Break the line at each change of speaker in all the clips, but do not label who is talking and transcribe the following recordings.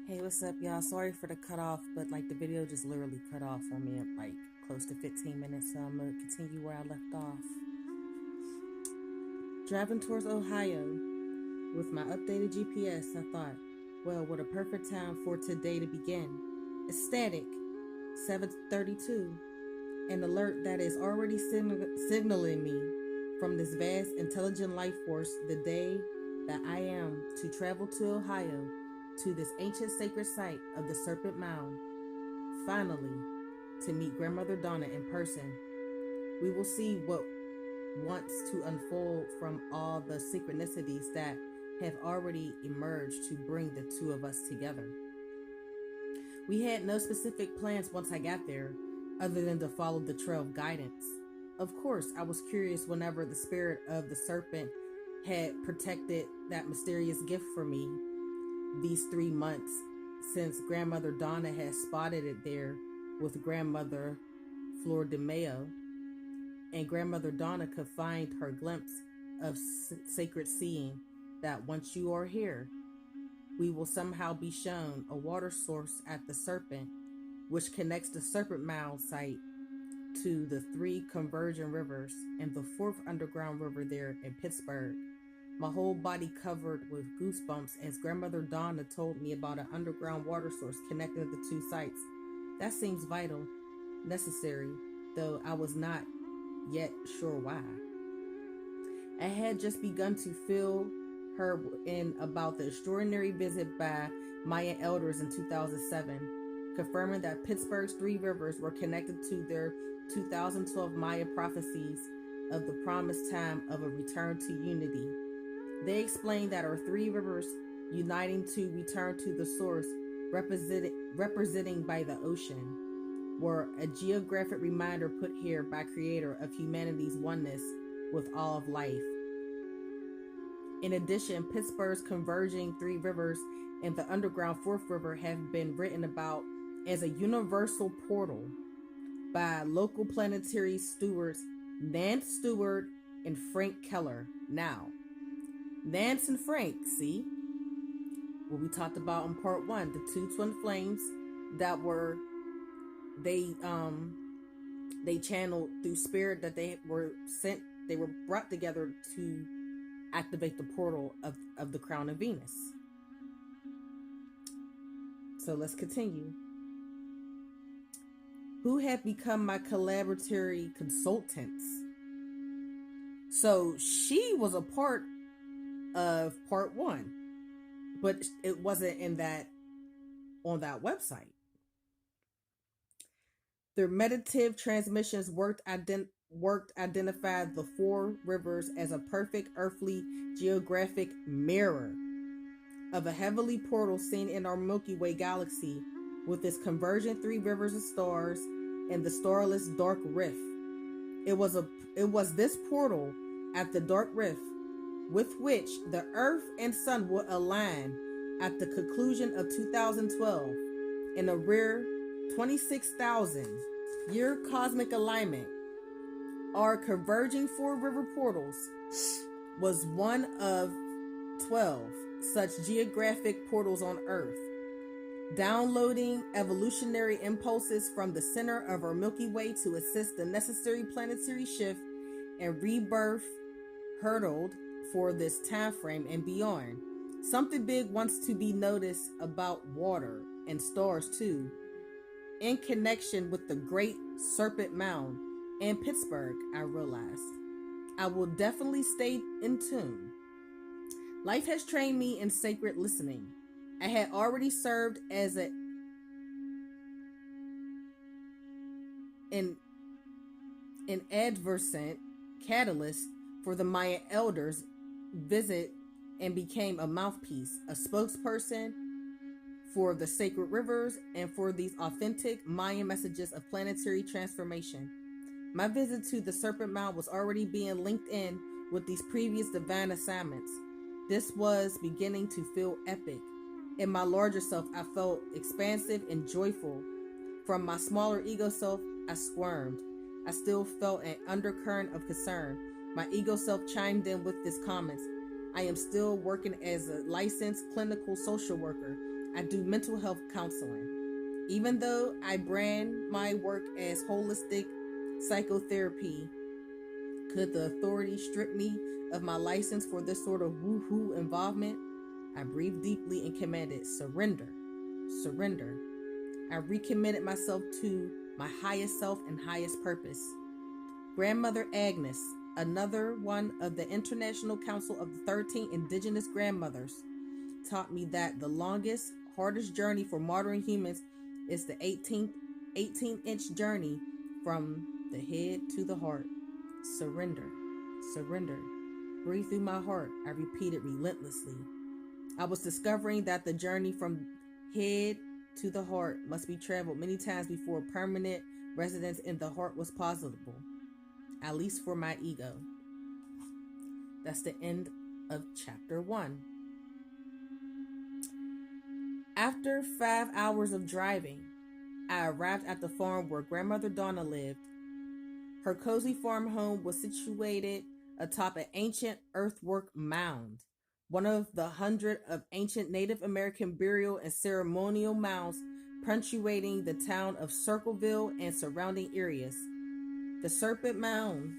Hey, what's up, y'all? Sorry for the cutoff, but the video just literally cut off on me at close to 15 minutes, so I'm gonna continue where I left off. Driving towards Ohio with my updated GPS, I thought, well, what a perfect time for today to begin. Ecstatic, 7:32, an alert that is already signaling me from this vast, intelligent life force the day that I am to travel to Ohio, to this ancient sacred site of the Serpent Mound, finally, to meet Grandmother Donna in person. We will see what wants to unfold from all the synchronicities that have already emerged to bring the two of us together. We had no specific plans once I got there, other than to follow the trail of guidance. Of course, I was curious whenever the spirit of the serpent had protected that mysterious gift for me these 3 months, since Grandmother Donna had spotted it there with Grandmother Flor de Mayo, and Grandmother Donna could find her glimpse of sacred seeing that once you are here, we will somehow be shown a water source at the Serpent, which connects the Serpent Mound site to the 3 converging rivers and the 4th underground river there in Pittsburgh. My whole body covered with goosebumps as Grandmother Donna told me about an underground water source connecting the 2 sites. That seems vital, necessary, though I was not yet sure why. I had just begun to fill her in about the extraordinary visit by Maya elders in 2007, confirming that Pittsburgh's 3 rivers were connected to their 2012 Maya prophecies of the promised time of a return to unity. They explained that our 3 rivers uniting to return to the source, representing by the ocean, were a geographic reminder put here by Creator of humanity's oneness with all of life. In addition, Pittsburgh's converging 3 rivers and the underground 4th river have been written about as a universal portal by local planetary stewards Nance Stewart and Frank Keller. Now, Nance and Frank, see what we talked about in part 1, the 2 twin flames that were they channeled through spirit, that they were brought together to activate the portal of the crown of Venus. So let's continue. Who have become my collaboratory consultants? So she was a part of part 1, but it wasn't on that website. Their meditative transmissions worked identify the 4 rivers as a perfect earthly geographic mirror of a heavenly portal seen in our Milky Way galaxy, with its convergent 3 rivers of stars and the starless dark rift. It was this portal at the dark rift with which the Earth and Sun would align at the conclusion of 2012 in a rare 26,000-year cosmic alignment. Our converging 4 river portals was one of 12 such geographic portals on Earth, downloading evolutionary impulses from the center of our Milky Way to assist the necessary planetary shift and rebirth hurdled for this time frame and beyond. Something big wants to be noticed about water and stars too, in connection with the Great Serpent Mound in Pittsburgh, I realized. I will definitely stay in tune. Life has trained me in sacred listening. I had already served as an adversant catalyst for the Maya elders' visit and became a mouthpiece, a spokesperson for the sacred rivers and for these authentic Mayan messages of planetary transformation. My visit to the Serpent Mound was already being linked in with these previous divine assignments. This was beginning to feel epic. In my larger self, I felt expansive and joyful. From my smaller ego self, I squirmed. I still felt an undercurrent of concern. My ego self chimed in with this comments. I am still working as a licensed clinical social worker. I do mental health counseling. Even though I brand my work as holistic psychotherapy, could the authorities strip me of my license for this sort of woo-hoo involvement? I breathed deeply and commanded, surrender, surrender. I recommitted myself to my highest self and highest purpose. Grandmother Agnes, another one of the International Council of the 13 Indigenous Grandmothers, taught me that the longest, hardest journey for modern humans is the 18-inch journey from the head to the heart. Surrender, surrender. Breathe through my heart, I repeated relentlessly. I was discovering that the journey from head to the heart must be traveled many times before permanent residence in the heart was possible, at least for my ego. That's the end of chapter 1. After 5 hours of driving, I arrived at the farm where Grandmother Donna lived. Her cozy farm home was situated atop an ancient earthwork mound, one of the 100 of ancient Native American burial and ceremonial mounds punctuating the town of Circleville and surrounding areas. The Serpent Mound,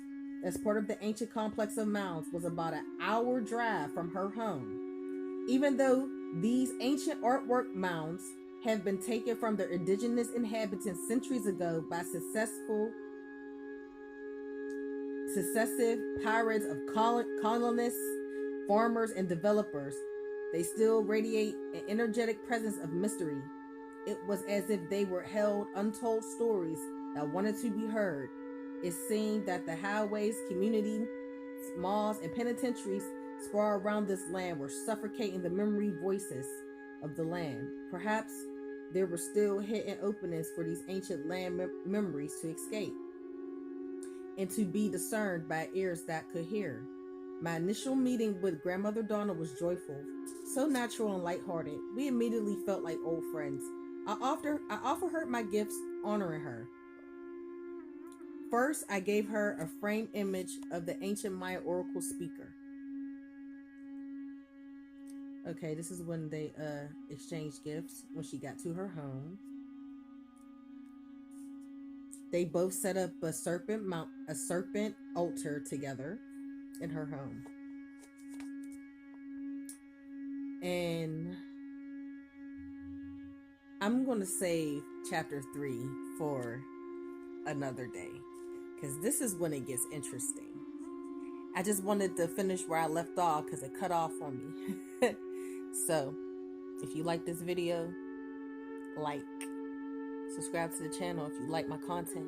as part of the ancient complex of mounds, was about an hour drive from her home. Even though these ancient artwork mounds have been taken from their indigenous inhabitants centuries ago by successive pirates of colonists, farmers, and developers, they still radiate an energetic presence of mystery. It was as if they were held untold stories that wanted to be heard. It seemed that the highways, community malls, and penitentiaries sprawled around this land were suffocating the memory voices of the land. Perhaps there were still hidden openings for these ancient land memories to escape and to be discerned by ears that could hear. My initial meeting with Grandmother Donna was joyful, so natural and lighthearted. We immediately felt like old friends. I offered her my gifts honoring her. First, I gave her a framed image of the ancient Maya oracle speaker. Okay, this is when they exchanged gifts when she got to her home. They both set up a serpent altar together in her home. And I'm going to save chapter 3 for another day, because this is when it gets interesting. I just wanted to finish where I left off because it cut off on me. So, if you like this video, like, subscribe to the channel if you like my content.